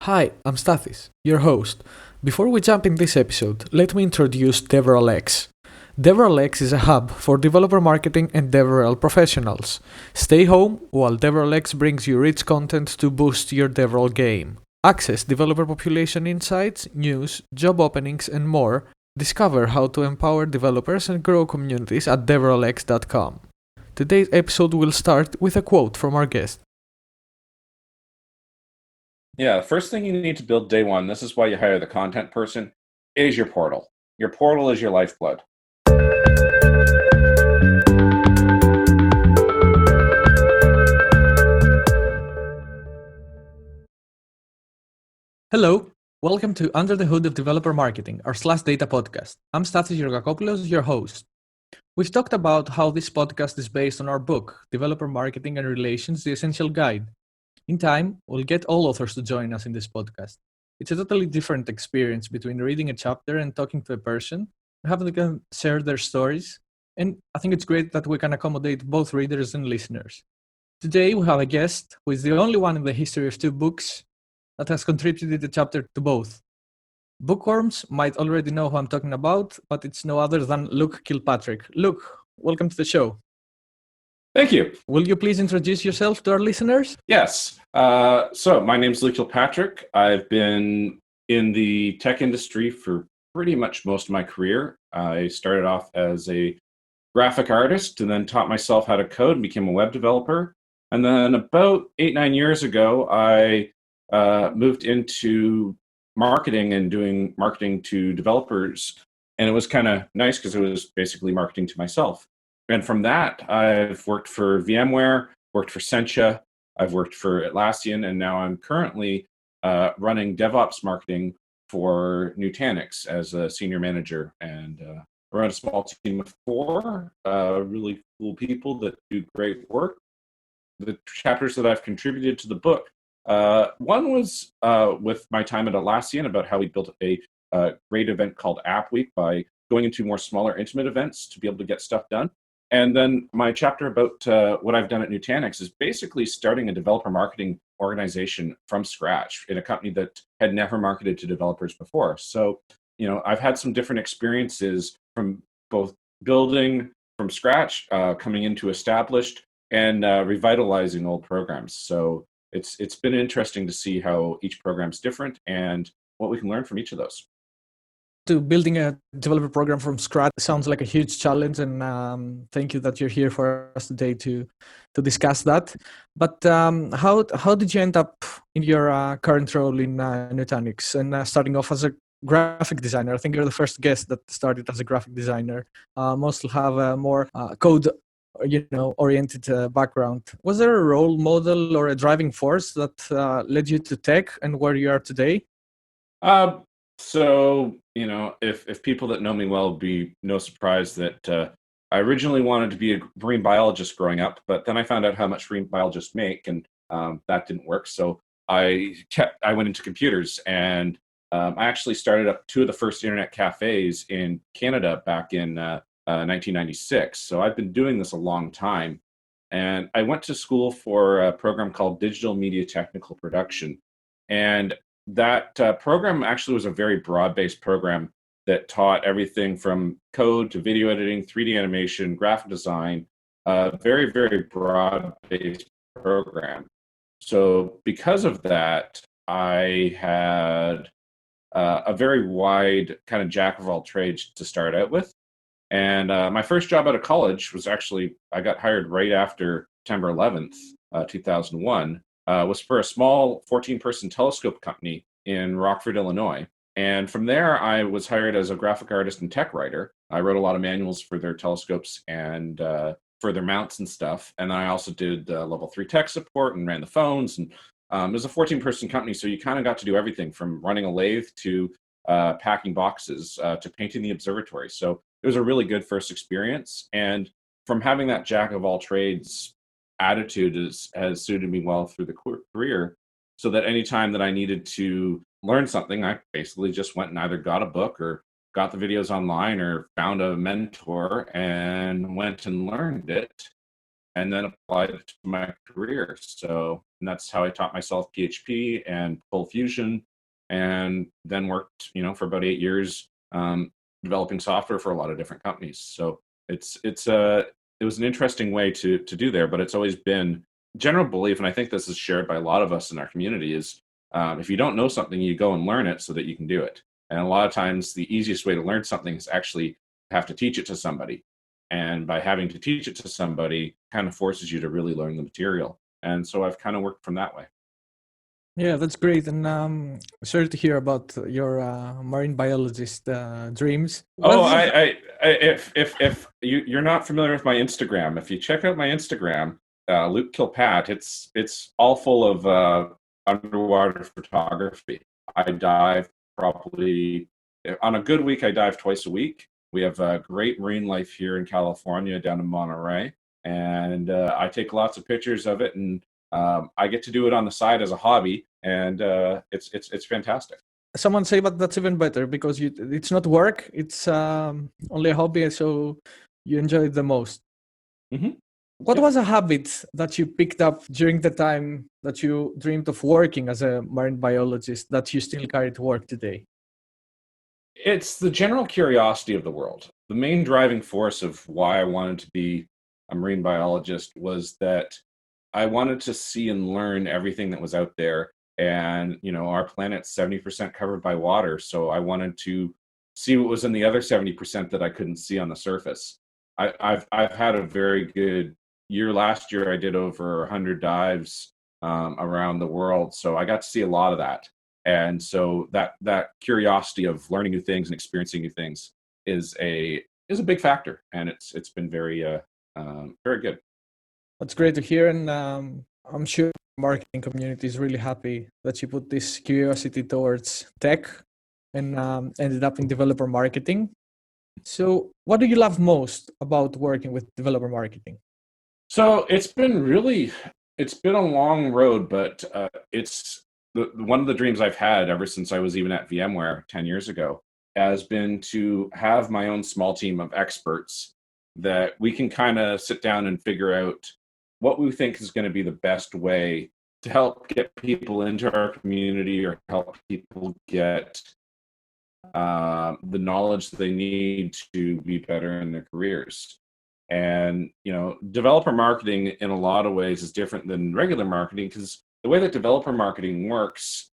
Hi, I'm Stathis, your host. Before we jump in this episode, let me introduce DevRelX. DevRelX is a hub for developer marketing and DevRel professionals. Stay home while DevRelX brings you rich content to boost your DevRel game. Access developer population insights, news, job openings, and more. Discover how to empower developers and grow communities at devrelx.com. Today's episode will start with a quote from our guest. Yeah, the first thing you need to build day one, this is why you hire the content person, is your portal. Your portal is your lifeblood. Hello, welcome to Under the Hood of Developer Marketing, our /data podcast. I'm Stathis Georgakopoulos, your host. We've talked about how this podcast is based on our book, Developer Marketing and Relations, The Essential Guide. In time, we'll get all authors to join us in this podcast. It's a totally different experience between reading a chapter and talking to a person, having them share their stories, and I think it's great that we can accommodate both readers and listeners. Today, we have a guest who is the only one in the history of two books that has contributed a chapter to both. Bookworms might already know who I'm talking about, but it's no other than Luke Kilpatrick. Luke, welcome to the show. Thank you. Will you please introduce yourself to our listeners? Yes. So my name's Luke Kilpatrick. I've been in the tech industry for pretty much most of my career. I started off as a graphic artist and then taught myself how to code and became a web developer. And then about 8-9 years ago, I moved into marketing and doing marketing to developers. And it was kind of nice because it was basically marketing to myself. And from that, I've worked for VMware, worked for Sentia, I've worked for Atlassian, and now I'm currently running DevOps marketing for Nutanix as a senior manager. And I run a small team of 4 really cool people that do great work. The chapters that I've contributed to the book, one was with my time at Atlassian about how we built a great event called App Week by going into more smaller, intimate events to be able to get stuff done. And then my chapter about what I've done at Nutanix is basically starting a developer marketing organization from scratch in a company that had never marketed to developers before. So, I've had some different experiences from both building from scratch, coming into established, and revitalizing old programs. So it's been interesting to see how each program's different and what we can learn from each of those. To building a developer program from scratch sounds like a huge challenge, and thank you that you're here for us today to discuss that. But how did you end up in your current role in Nutanix and starting off as a graphic designer? I think you're the first guest that started as a graphic designer. Most have a more code oriented background. Was there a role model or a driving force that led you to tech and where you are today? So, if people that know me well, it'll be no surprise that I originally wanted to be a marine biologist growing up, but then I found out how much marine biologists make, and that didn't work. So I went into computers, and I actually started up 2 of the first internet cafes in Canada back in 1996. So I've been doing this a long time. And I went to school for a program called Digital Media Technical Production. And that program actually was a very broad-based program that taught everything from code to video editing, 3D animation, graphic design, very, very broad-based program. So because of that, I had a very wide kind of jack of all trades to start out with. And my first job out of college was actually, I got hired right after September 11th, 2001. Was for a small 14-person telescope company in Rockford, Illinois. And from there, I was hired as a graphic artist and tech writer. I wrote a lot of manuals for their telescopes and for their mounts and stuff. And I also did level 3 tech support and ran the phones. And it was a 14-person company, so you kind of got to do everything from running a lathe to packing boxes to painting the observatory. So it was a really good first experience. And from having that jack of all trades attitude has suited me well through the career, so that anytime that I needed to learn something, I basically just went and either got a book or got the videos online or found a mentor and went and learned it and then applied it to my career. So And that's how I taught myself PHP and Full Fusion, and then worked, for about 8 years developing software for a lot of different companies. So it was an interesting way to do there, but it's always been general belief, and I think this is shared by a lot of us in our community, is if you don't know something, you go and learn it so that you can do it. And a lot of times the easiest way to learn something is actually have to teach it to somebody. And by having to teach it to somebody kind of forces you to really learn the material. And so I've kind of worked from that way. Yeah, that's great. And sorry to hear about your marine biologist dreams. Oh, if you're not familiar with my Instagram, if you check out my Instagram, Luke Kilpatrick, it's all full of underwater photography. I dive probably on a good week. I dive twice a week. We have great marine life here in California, down in Monterey, and I take lots of pictures of it, and I get to do it on the side as a hobby, and it's fantastic. Someone say, but that's even better because it's not work; it's only a hobby, so you enjoy it the most. Mm-hmm. What was a habit that you picked up during the time that you dreamed of working as a marine biologist that you still carry to work today? It's the general curiosity of the world. The main driving force of why I wanted to be a marine biologist was that I wanted to see and learn everything that was out there. And, our planet's 70% covered by water. So I wanted to see what was in the other 70% that I couldn't see on the surface. I've had a very good year. Last year, I did over 100 dives around the world. So I got to see a lot of that. And so that curiosity of learning new things and experiencing new things is a big factor, and it's been very very good. That's great to hear, and I'm sure the marketing community is really happy that you put this curiosity towards tech and ended up in developer marketing. So, what do you love most about working with developer marketing? So it's been a long road, but it's one of the dreams I've had ever since I was even at VMware 10 years ago has been to have my own small team of experts that we can kind of sit down and figure out what we think is going to be the best way to help get people into our community or help people get the knowledge that they need to be better in their careers. And, developer marketing in a lot of ways is different than regular marketing, because the way that developer marketing works,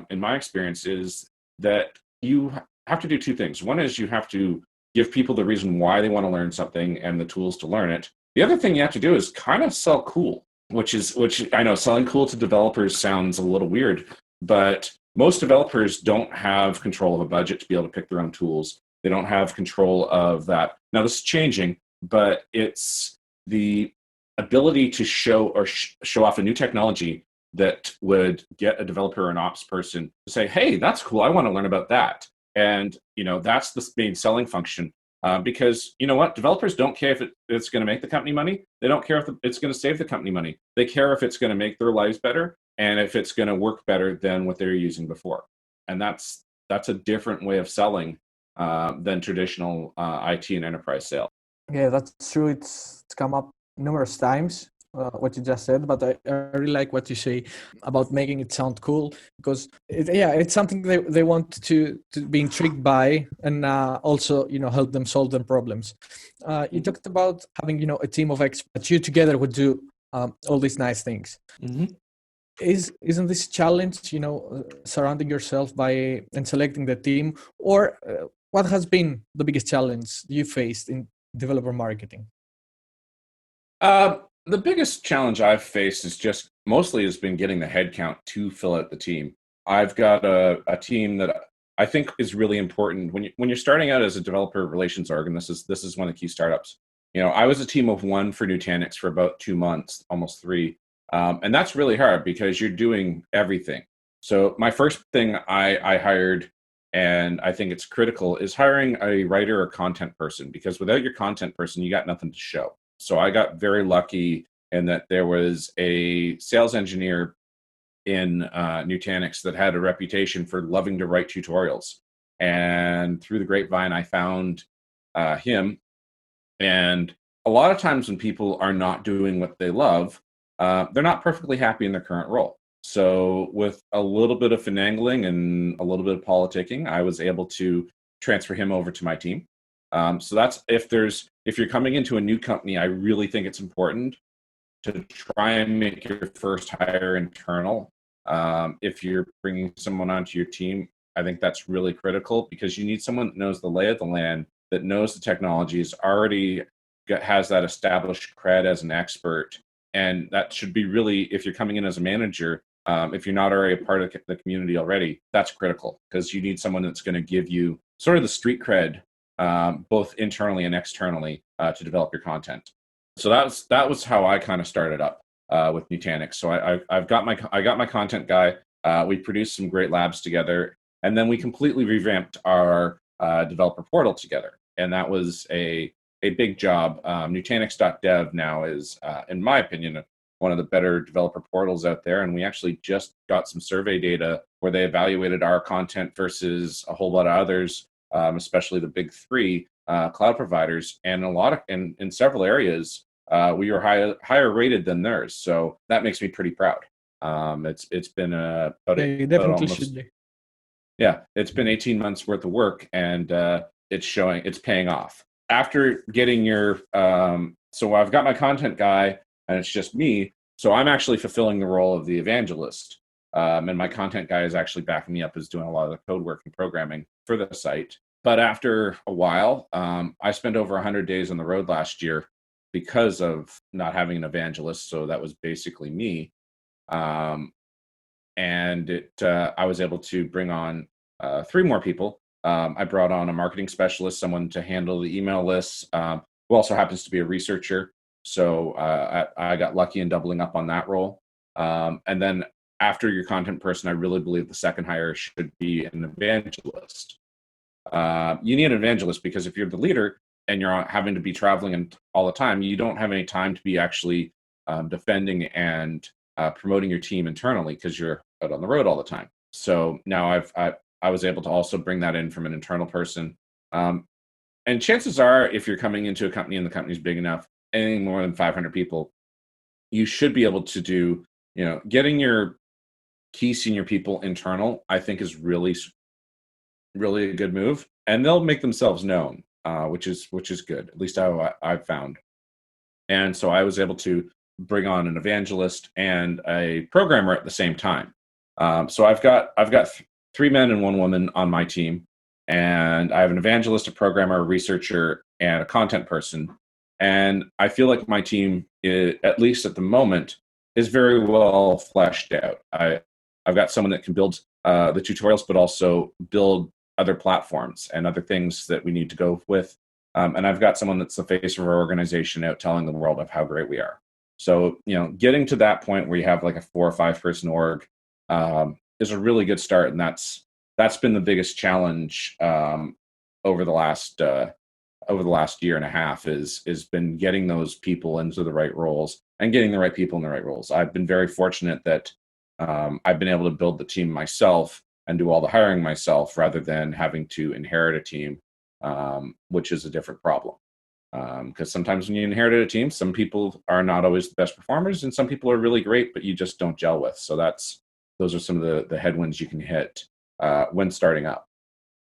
in my experience, is that you have to do two things. One is you have to give people the reason why they want to learn something and the tools to learn it. The other thing you have to do is kind of sell cool, which I know selling cool to developers sounds a little weird, but most developers don't have control of a budget to be able to pick their own tools. They don't have control of that. Now, this is changing, but it's the ability to show off a new technology that would get a developer or an ops person to say, hey, that's cool, I want to learn about that. And that's the main selling function, because you know what, developers don't care if it's going to make the company money. They don't care if it's going to save the company money. They care if it's going to make their lives better and if it's going to work better than what they're using before. And that's a different way of selling than traditional IT and enterprise sales. Yeah, that's true. It's come up numerous times, what you just said, but I really like what you say about making it sound cool, because it's something they want to be intrigued by, and also help them solve their problems. You talked about having a team of experts. You together would do all these nice things. Mm-hmm. Isn't this a challenge, surrounding yourself by and selecting the team, or what has been the biggest challenge you faced in developer marketing? The biggest challenge I've faced is just mostly has been getting the headcount to fill out the team. I've got a team that I think is really important when you're starting out as a developer relations org, and this is one of the key startups. I was a team of one for Nutanix for about 2 months, almost 3, and that's really hard because you're doing everything. So my first thing I hired, and I think it's critical, is hiring a writer or content person, because without your content person, you got nothing to show. So I got very lucky in that there was a sales engineer in Nutanix that had a reputation for loving to write tutorials. And through the grapevine, I found him. And a lot of times when people are not doing what they love, they're not perfectly happy in their current role. So with a little bit of finagling and a little bit of politicking, I was able to transfer him over to my team. So that's if you're coming into a new company, I really think it's important to try and make your first hire internal. If you're bringing someone onto your team, I think that's really critical because you need someone that knows the lay of the land, that knows the technologies, already has that established cred as an expert. And that should be really, if you're coming in as a manager, if you're not already a part of the community already, that's critical because you need someone that's going to give you sort of the street cred, both internally and externally, to develop your content. So that was how I kind of started up with Nutanix. So I got my content guy. We produced some great labs together, and then we completely revamped our developer portal together. And that was a big job. Nutanix.dev now is, in my opinion, one of the better developer portals out there. And we actually just got some survey data where they evaluated our content versus a whole lot of others, especially the big three cloud providers. And in several areas, we were higher rated than theirs. So that makes me pretty proud. It's been definitely should be. Yeah, it's been 18 months worth of work, and it's paying off. After getting your, so I've got my content guy, and it's just me. So I'm actually fulfilling the role of the evangelist, and my content guy is actually backing me up, is doing a lot of the code work and programming for the site. But after a while, I spent over 100 days on the road last year because of not having an evangelist. So that was basically me. And I was able to bring on 3 more people. I brought on a marketing specialist, someone to handle the email lists, who also happens to be a researcher. So I got lucky in doubling up on that role. And then after your content person, I really believe the second hire should be an evangelist. You need an evangelist because if you're the leader and you're having to be traveling all the time, you don't have any time to be actually defending and promoting your team internally because you're out on the road all the time. So now I was able to also bring that in from an internal person. And chances are, if you're coming into a company and the company's big enough, anything more than 500 people, you should be able to do, getting your key senior people internal, I think is really, really a good move. And they'll make themselves known, which is good, at least how I've found. And so I was able to bring on an evangelist and a programmer at the same time. So I've got 3 men and 1 woman on my team, and I have an evangelist, a programmer, a researcher, and a content person. And I feel like my team, at least at the moment, is very well fleshed out. I've got someone that can build the tutorials, but also build other platforms and other things that we need to go with. And I've got someone that's the face of our organization out telling the world of how great we are. So, getting to that point where you have like a 4 or 5 person org is a really good start. And that's been the biggest challenge over the last year and a half is been getting those people into the right roles and getting the right people in the right roles. I've been very fortunate that I've been able to build the team myself and do all the hiring myself rather than having to inherit a team, which is a different problem. Because sometimes when you inherit a team, some people are not always the best performers and some people are really great, but you just don't gel with. So those are some of the headwinds you can hit when starting up.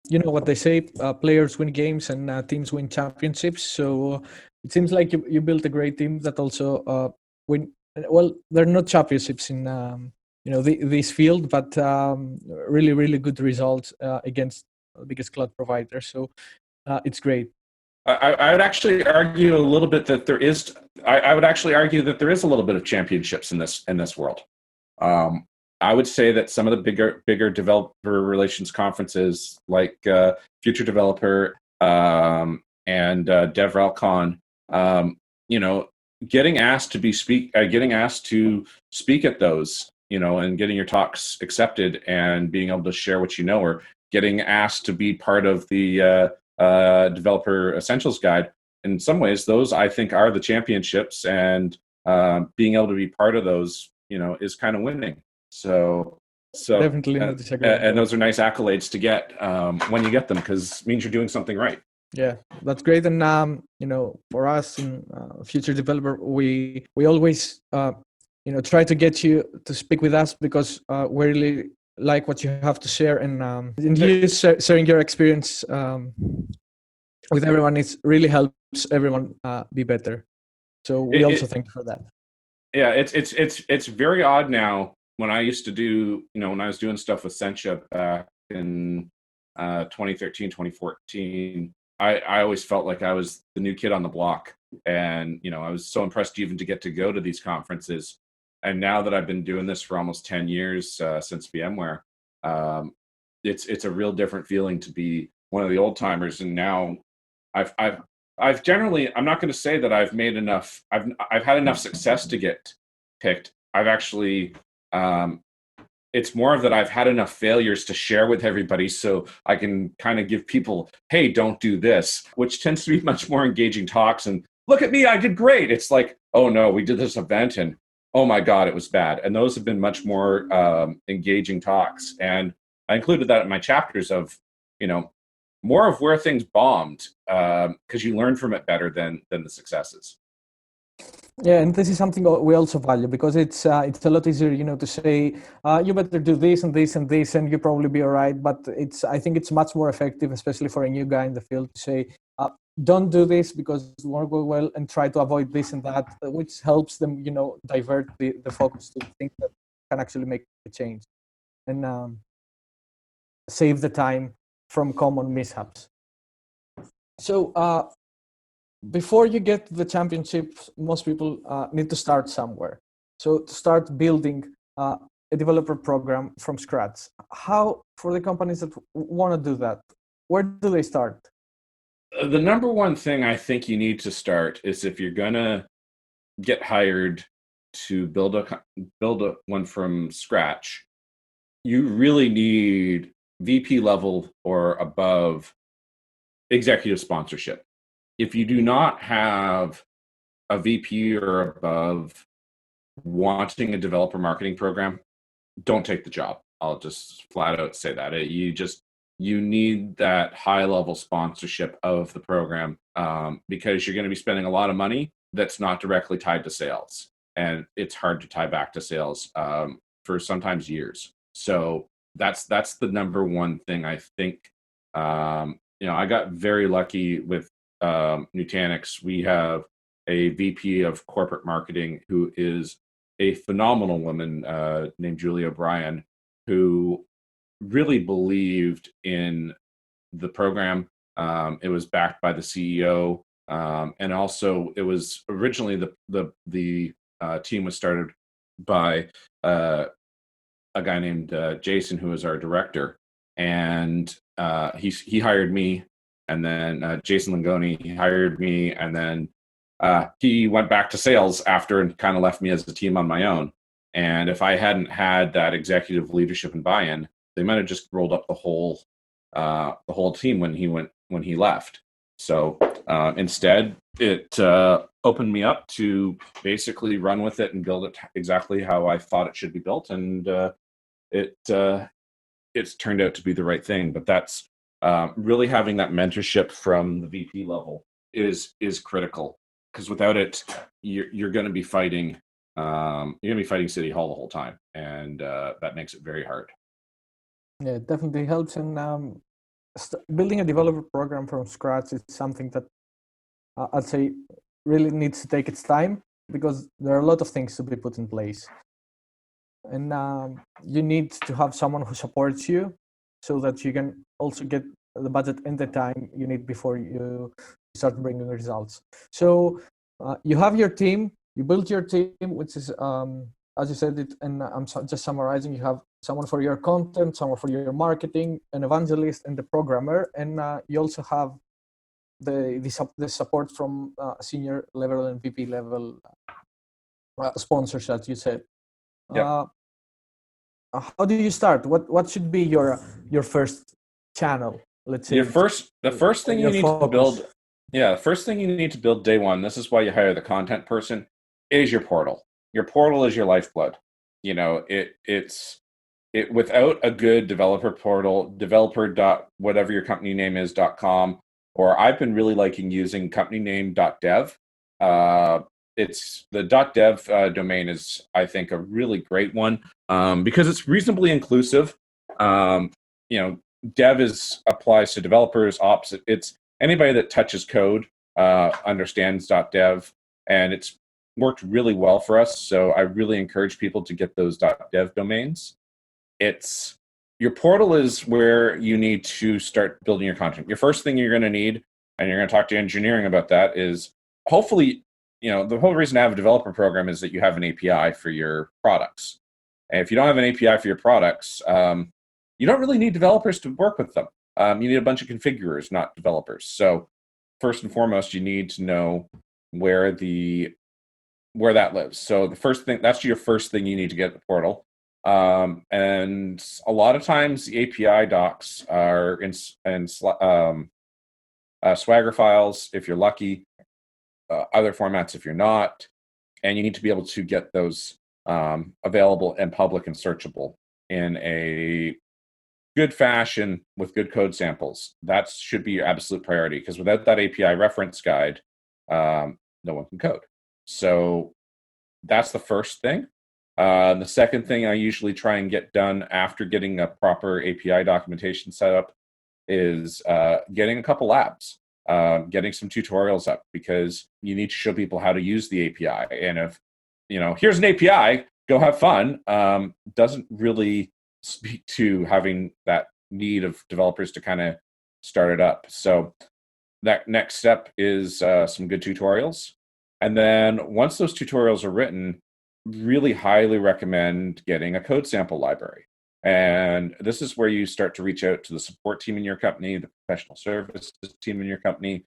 You know what they say, players win games and teams win championships. So it seems like you built a great team that also win. Well, they're not championships in this field, but really, really good results against the biggest cloud providers. So it's great. I would actually argue a little bit that there is. I would actually argue that there is a little bit of championships in this world. I would say that some of the bigger developer relations conferences, like Future Developer and DevRelCon, getting asked to speak at those, and getting your talks accepted and being able to share what you know, or getting asked to be part of the Developer Essentials Guide. In some ways, those I think are the championships, and being able to be part of those, is kind of winning. So definitely not disagree. And those are nice accolades to get when you get them, because it means you're doing something right. Yeah, that's great. And for us in Future Developer, we always try to get you to speak with us because we really like what you have to share, and you sharing your experience with everyone. It really helps everyone be better. So we also thank you for that. Yeah, it's very odd now. When I used to do, when I was doing stuff with Sentia back in 2013, 2014, I always felt like I was the new kid on the block. And, I was so impressed even to get to go to these conferences. And now that I've been doing this for almost 10 years since VMware, it's a real different feeling to be one of the old timers. And now I've generally, I'm not going to say that I've made enough. I've had enough success to get picked. I've actually, it's more of that I've had enough failures to share with everybody, so I can kind of give people, hey, don't do this, which tends to be much more engaging talks. And look at me, I did great. It's like, oh no, we did this event and oh my God, it was bad. And those have been much more engaging talks. And I included that in my chapters of, more of where things bombed, because you learn from it better than the successes. Yeah, and this is something we also value because it's a lot easier, to say you better do this and this and this, and you probably be all right. But I think it's much more effective, especially for a new guy in the field, to say don't do this because it won't go well, and try to avoid this and that, which helps them, divert the focus to things that can actually make a change and save the time from common mishaps. So before you get the championships, most people need to start somewhere. So to start building a developer program from scratch, how, for the companies that want to do that, where do they start? The number one thing I think you need to start is, if you're gonna get hired to build one from scratch, you really need VP level or above executive sponsorship. If you do not have a VP or above wanting a developer marketing program, don't take the job. I'll just flat out say that. You need that high level sponsorship of the program, because you're going to be spending a lot of money that's not directly tied to sales. And it's hard to tie back to sales for sometimes years. So that's the number one thing I think. I got very lucky with Nutanix. We have a VP of corporate marketing who is a phenomenal woman named Julie O'Brien, who really believed in the program. It was backed by the CEO, and also it was originally the team was started by a guy named Jason, who is our director, and he hired me, and then Jason Langoni hired me, and then he went back to sales after and kind of left me as a team on my own. And if I hadn't had that executive leadership and buy-in, they might have just rolled up the whole team when he left. So instead, it opened me up to basically run with it and build it exactly how I thought it should be built, and it's turned out to be the right thing. But that's really having that mentorship from the VP level is critical, because without it, you're going to be fighting. You're going to be fighting City Hall the whole time, and that makes it very hard. Yeah, it definitely helps. And building a developer program from scratch is something that I'd say really needs to take its time, because there are a lot of things to be put in place. And you need to have someone who supports you so that you can also get the budget and the time you need before you start bringing results. So you have your team, you built your team, which is, as you said it, and I'm just summarizing, you have someone for your content, someone for your marketing, an evangelist, and the programmer. And you also have the support from senior level and VP level sponsors, as you said. Yep. How do you start? What should be your first channel? Let's say the first thing you need to build. Yeah, the first thing you need to build day one. This is why you hire the content person. Is your portal. Your portal is your lifeblood. It's without a good developer portal, developer.whatever your company name is.com, or I've been really liking using companyname.dev. it's the .dev domain is, I think, a really great one because it's reasonably inclusive. Dev applies to developers, ops. It's anybody that touches code understands .dev, and it's worked really well for us. So I really encourage people to get those .dev domains. Your portal is where you need to start building your content. Your first thing you're going to need, and you're going to talk to engineering about that, is hopefully, the whole reason to have a developer program is that you have an API for your products. And if you don't have an API for your products, you don't really need developers to work with them. You need a bunch of configurers, not developers. So first and foremost, you need to know where that lives. So that's your first thing you need to get at the portal. And a lot of times the API docs are in Swagger files if you're lucky, other formats if you're not, and you need to be able to get those available and public and searchable in a good fashion with good code samples. That should be your absolute priority, because without that API reference guide, no one can code. So that's the first thing. The second thing I usually try and get done after getting a proper API documentation set up is getting a couple labs, getting some tutorials up, because you need to show people how to use the API. And if, here's an API, go have fun, doesn't really speak to having that need of developers to kind of start it up. So that next step is some good tutorials. And then once those tutorials are written, really highly recommend getting a code sample library. And this is where you start to reach out to the support team in your company, the professional services team in your company,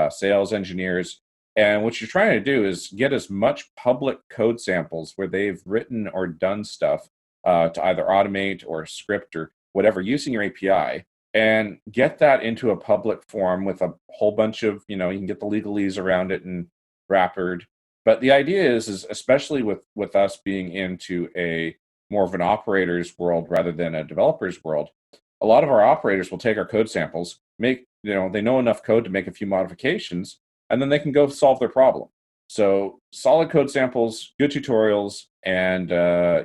sales engineers. And what you're trying to do is get as much public code samples where they've written or done stuff to either automate or script or whatever using your API, and get that into a public form with a whole bunch of, you can get the legalese around it and wrappered. But the idea is especially with us being into a more of an operator's world rather than a developer's world, a lot of our operators will take our code samples, they know enough code to make a few modifications, and then they can go solve their problem. So solid code samples, good tutorials, and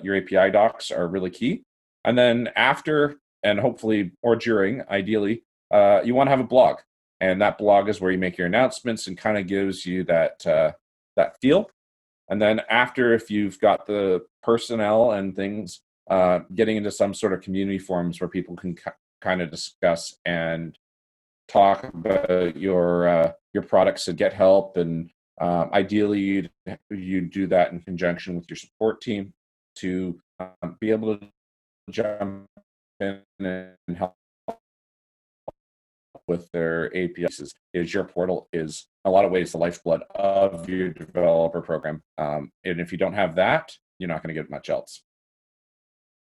your API docs are really key. And then after, and hopefully, or during, ideally, you want to have a blog. And that blog is where you make your announcements and kind of gives you that feel. And then after, if you've got the personnel and things, getting into some sort of community forums where people can kind of discuss and talk about your products and get help. And ideally, you do that in conjunction with your support team to be able to jump in and help with their APIs. Is your portal is in a lot of ways the lifeblood of your developer program. And if you don't have that, you're not going to get much else.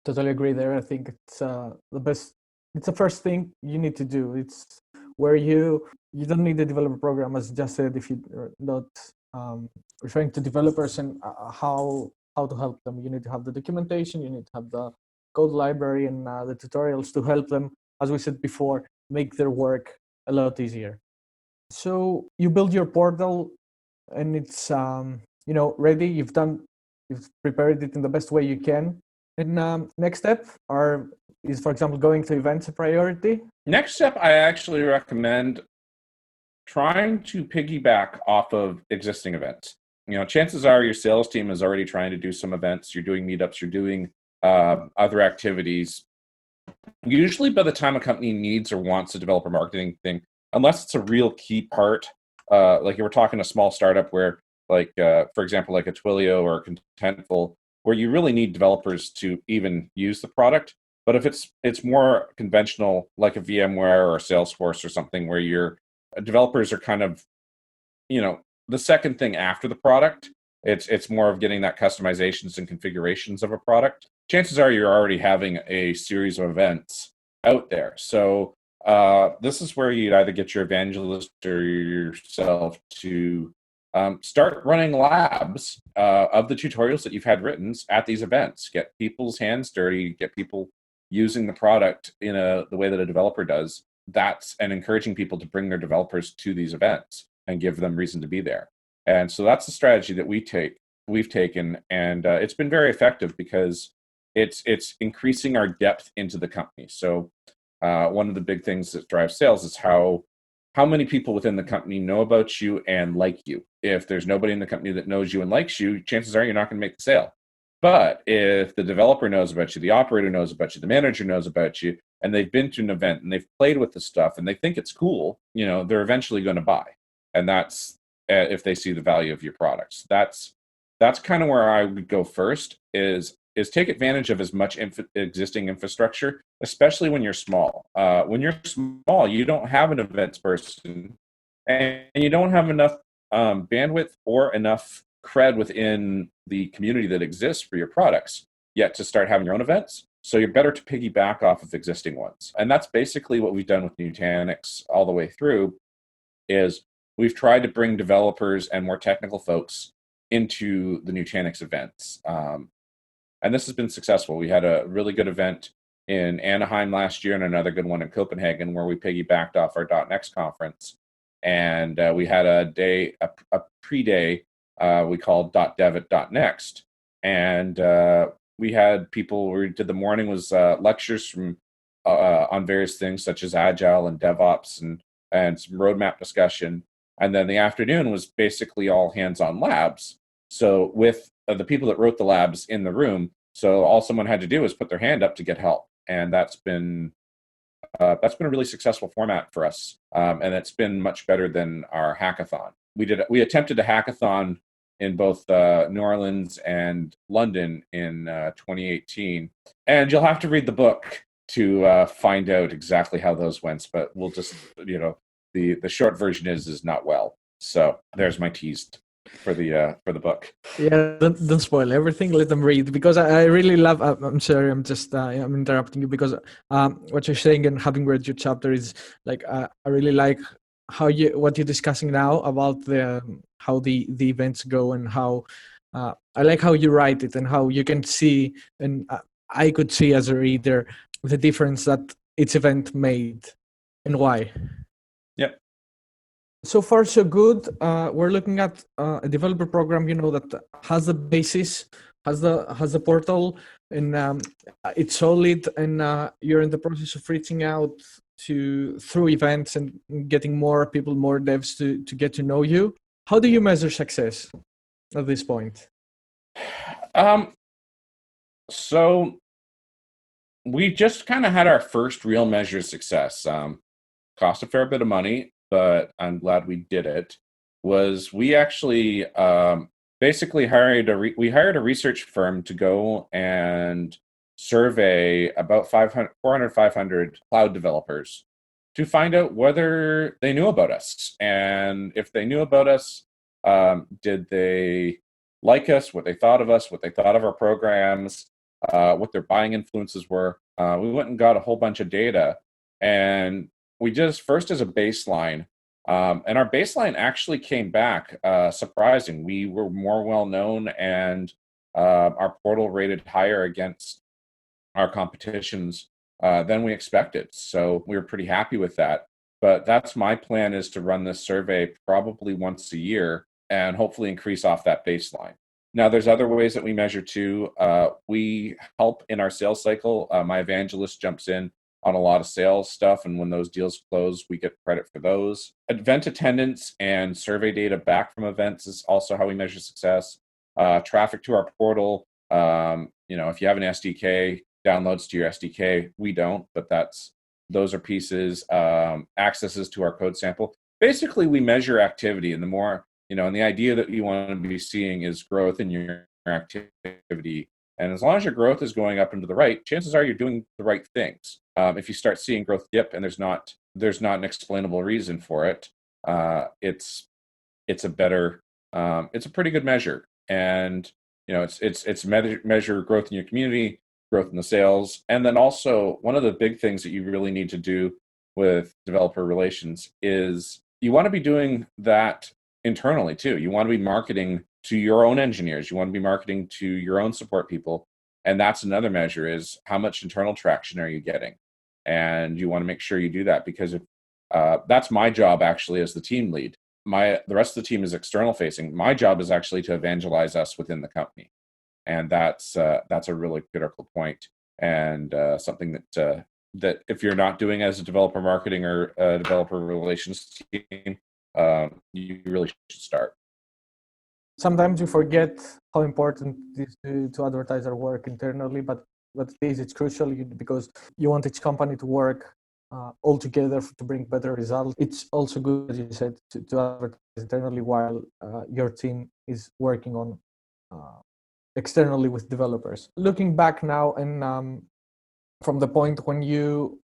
Totally agree there. I think it's the best. It's the first thing you need to do. It's where you don't need a developer program, as just said, if you're not referring to developers and how to help them. You need to have the documentation, you need to have the code library and the tutorials to help them, as we said before, make their work a lot easier. So you build your portal and it's ready. You've prepared it in the best way you can. And next step is, for example, going to events a priority? Next step, I actually recommend trying to piggyback off of existing events. Chances are your sales team is already trying to do some events. You're doing meetups, you're doing other activities. Usually by the time a company needs or wants a developer marketing thing, unless it's a real key part, like you were talking a small startup where, like, for example, like a Twilio or a Contentful, where you really need developers to even use the product. But if it's more conventional, like a VMware or a Salesforce or something, where your developers are kind of, the second thing after the product, it's more of getting that customizations and configurations of a product. Chances are you're already having a series of events out there. So this is where you'd either get your evangelist or yourself to start running labs of the tutorials that you've had written at these events. Get people's hands dirty, get people using the product in the way that a developer does. And encouraging people to bring their developers to these events and give them reason to be there. And so that's the strategy that we've taken, and it's been very effective because it's increasing our depth into the company. So one of the big things that drives sales is how many people within the company know about you and like you. If there's nobody in the company that knows you and likes you, chances are you're not going to make the sale. But if the developer knows about you, the operator knows about you, the manager knows about you, and they've been to an event and they've played with the stuff and they think it's cool, they're eventually going to buy. And that's if they see the value of your products. That's kind of where I would go first is take advantage of as much existing infrastructure, especially when you're small. When you're small, you don't have an events person and you don't have enough bandwidth or enough cred within the community that exists for your products yet to start having your own events. So you're better to piggyback off of existing ones. And that's basically what we've done with Nutanix all the way through is we've tried to bring developers and more technical folks into the Nutanix events. And this has been successful. We had a really good event in Anaheim last year and another good one in Copenhagen where we piggybacked off our .next conference. And we had a pre-day we called .dev at .next. And we had people, we did the morning was lectures from on various things such as Agile and DevOps and some roadmap discussion. And then the afternoon was basically all hands-on labs. So with the people that wrote the labs in the room, so all someone had to do was put their hand up to get help. And that's been a really successful format for us. And it's been much better than our hackathon. We attempted a hackathon in both New Orleans and London in 2018. And you'll have to read the book to find out exactly how those went. But we'll just, the short version is not well. So there's my tease for the book. Yeah, don't spoil everything. Let them read, because I really love. I'm sorry, I'm just I'm interrupting you because what you're saying and having read your chapter is like I really like what you're discussing now about how the events go and how I like how you write it and how you can see, and I could see as a reader the difference that each event made and why. Yep. So far, so good. We're looking at a developer program, that has the basis, has the portal, and it's solid. And you're in the process of reaching out through events and getting more people, more devs to get to know you. How do you measure success at this point? So we just kind of had our first real measure of success. Cost a fair bit of money, but I'm glad we did it. Was we actually basically hired a research firm to go and survey about 500 cloud developers to find out whether they knew about us, and if they knew about us, did they like us, what they thought of us, what they thought of our programs, what their buying influences were. We went and got a whole bunch of data, and we just first as a baseline, and our baseline actually came back surprising. We were more well known, and our portal rated higher against our competitions than we expected. So we were pretty happy with that. But that's my plan, is to run this survey probably once a year and hopefully increase off that baseline. Now, there's other ways that we measure too. We help in our sales cycle. My evangelist jumps in on a lot of sales stuff, and when those deals close, we get credit for those. Event attendance and survey data back from events is also how we measure success. Traffic to our portal. If you have an SDK, downloads to your SDK. We don't, but those are pieces. Accesses to our code sample. Basically, we measure activity, and the more, and the idea that you want to be seeing is growth in your activity. And as long as your growth is going up and to the right, chances are you're doing the right things. If you start seeing growth dip and there's not an explainable reason for it, it's a pretty good measure. And it's measure growth in your community, growth in the sales, and then also one of the big things that you really need to do with developer relations is you want to be doing that internally too. You want to be marketing to your own engineers. You want to be marketing to your own support people. And that's another measure, is how much internal traction are you getting? And you want to make sure you do that, because if that's my job actually as the team lead. the rest of the team is external facing. My job is actually to evangelize us within the company, and that's a really critical point, and something that if you're not doing as a developer marketing or developer relations team, you really should start. Sometimes you forget how important it is to advertise our work internally, but it's crucial because you want each company to work all together to bring better results. It's also good, as you said, to advertise internally while your team is working on externally with developers. Looking back now, and from the point when you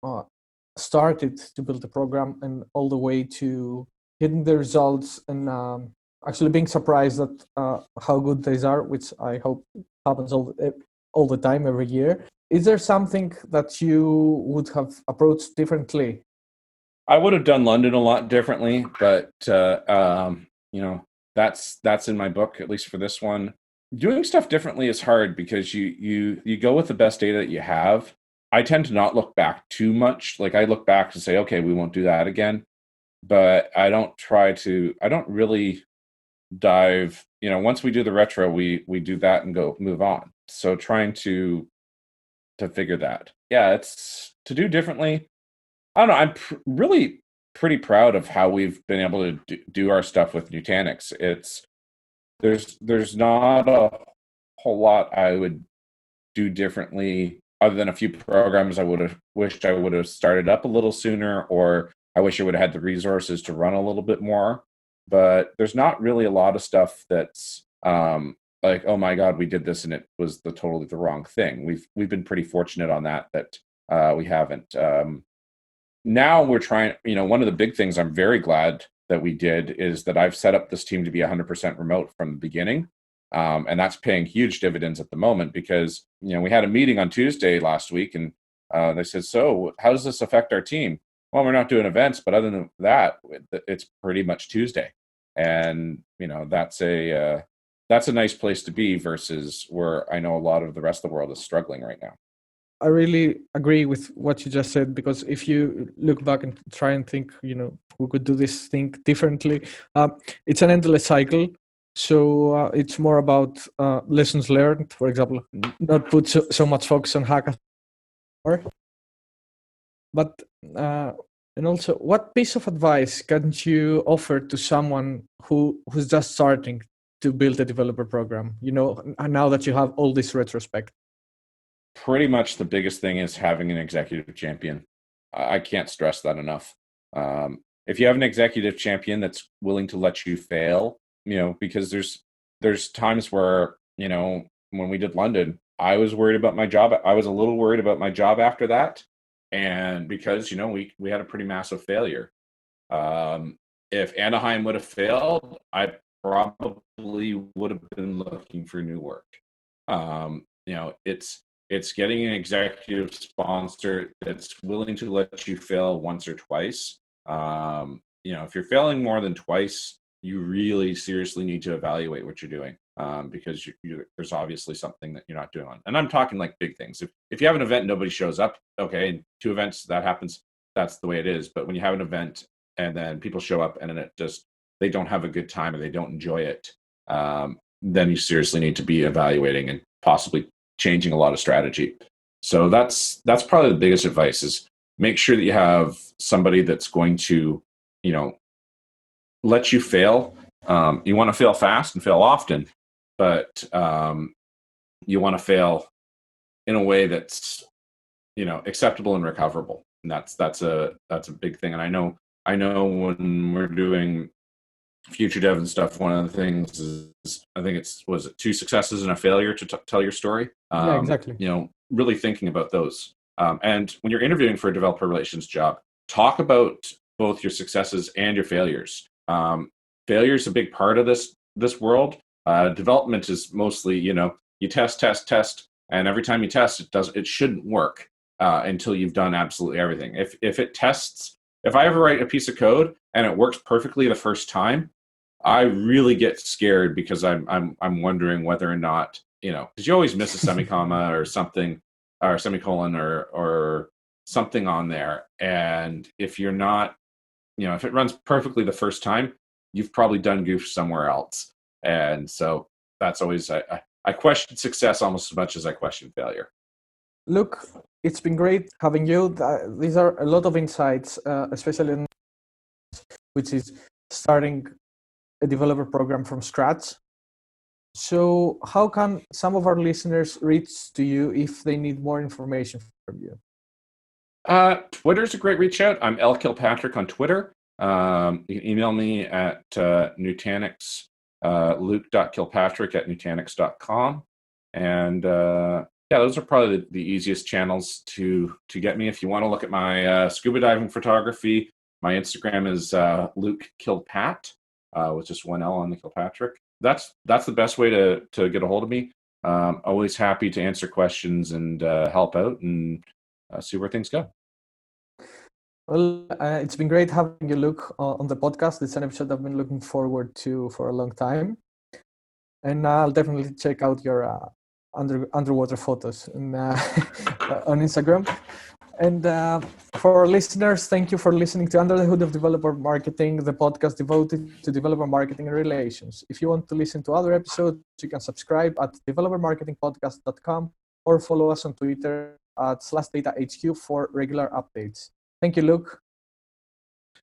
started to build the program and all the way to getting the results and actually being surprised at how good these are, which I hope happens all the time, every year. Is there something that you would have approached differently? I would have done London a lot differently, but that's in my book, at least for this one. Doing stuff differently is hard because you go with the best data that you have. I tend to not look back too much. Like, I look back to say, okay, we won't do that again, but I don't really dive, once we do the retro, we do that and move on. So trying to figure that. Yeah, it's to do differently. I don't know. I'm really pretty proud of how we've been able to do our stuff with Nutanix. There's not a whole lot I would do differently, other than a few programs I would have wished I would have started up a little sooner, or I wish I would have had the resources to run a little bit more. But there's not really a lot of stuff that's like, oh my God, we did this and it was totally the wrong thing. We've been pretty fortunate on that we haven't. Now we're trying, one of the big things I'm very glad that we did is that I've set up this team to be 100% remote from the beginning. And that's paying huge dividends at the moment because, we had a meeting on Tuesday last week and they said, so how does this affect our team? Well, we're not doing events, but other than that, it's pretty much Tuesday. And, that's a nice place to be versus where I know a lot of the rest of the world is struggling right now. I really agree with what you just said, because if you look back and try and think, we could do this thing differently, it's an endless cycle. So it's more about lessons learned, for example, not put so much focus on hackathon. But, and also, what piece of advice can you offer to someone who's just starting to build a developer program, now that you have all this retrospect? Pretty much the biggest thing is having an executive champion. I can't stress that enough. If you have an executive champion that's willing to let you fail, because there's times where, when we did London, I was worried about my job. I was a little worried about my job after that. And because, we had a pretty massive failure. If Anaheim would have failed, I probably would have been looking for new work. It's getting an executive sponsor that's willing to let you fail once or twice. If you're failing more than twice, you really seriously need to evaluate what you're doing, because there's obviously something that you're not doing on. And I'm talking like big things. If you have an event and nobody shows up, okay, 2 events, that happens. That's the way it is. But when you have an event and then people show up and then they don't have a good time or they don't enjoy it, then you seriously need to be evaluating and possibly changing a lot of strategy. So that's probably the biggest advice, is make sure that you have somebody that's going to, let you fail. You want to fail fast and fail often, but you want to fail in a way that's, acceptable and recoverable. And that's a big thing. And I know when we're doing future dev and stuff, one of the things is, I think was it 2 successes and a failure to tell your story? Yeah, exactly. Really thinking about those. And when you're interviewing for a developer relations job, talk about both your successes and your failures. Failure is a big part of this world. Development is mostly, you test, and every time you test, it shouldn't work until you've done absolutely everything. If it tests, if I ever write a piece of code and it works perfectly the first time, I really get scared because I'm wondering whether or not, because you always miss a semicomma or something, or semicolon or something on there. And if you're not, if it runs perfectly the first time, you've probably done goofs somewhere else. And so that's always, I question success almost as much as I question failure. Luke, it's been great having you. These are a lot of insights, especially in which is starting a developer program from scratch. So how can some of our listeners reach to you if they need more information from you? Twitter's a great reach out. I'm L Kilpatrick on Twitter. You can email me at Nutanix, luke.kilpatrick@nutanix.com. And yeah, those are probably the easiest channels to get me. If you want to look at my scuba diving photography, my Instagram is Luke Kilpat, with just one L on the Kilpatrick. That's the best way to get a hold of me. Always happy to answer questions and help out and see where things go. Well, it's been great having you, Luke, on the podcast. It's an episode I've been looking forward to for a long time. And I'll definitely check out your underwater photos on Instagram. And for our listeners, thank you for listening to Under the Hood of Developer Marketing, the podcast devoted to developer marketing and relations. If you want to listen to other episodes, you can subscribe at developermarketingpodcast.com or follow us on Twitter at /datahq for regular updates. Thank you, Luke.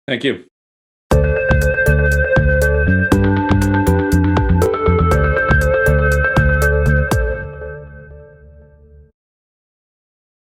Thank you.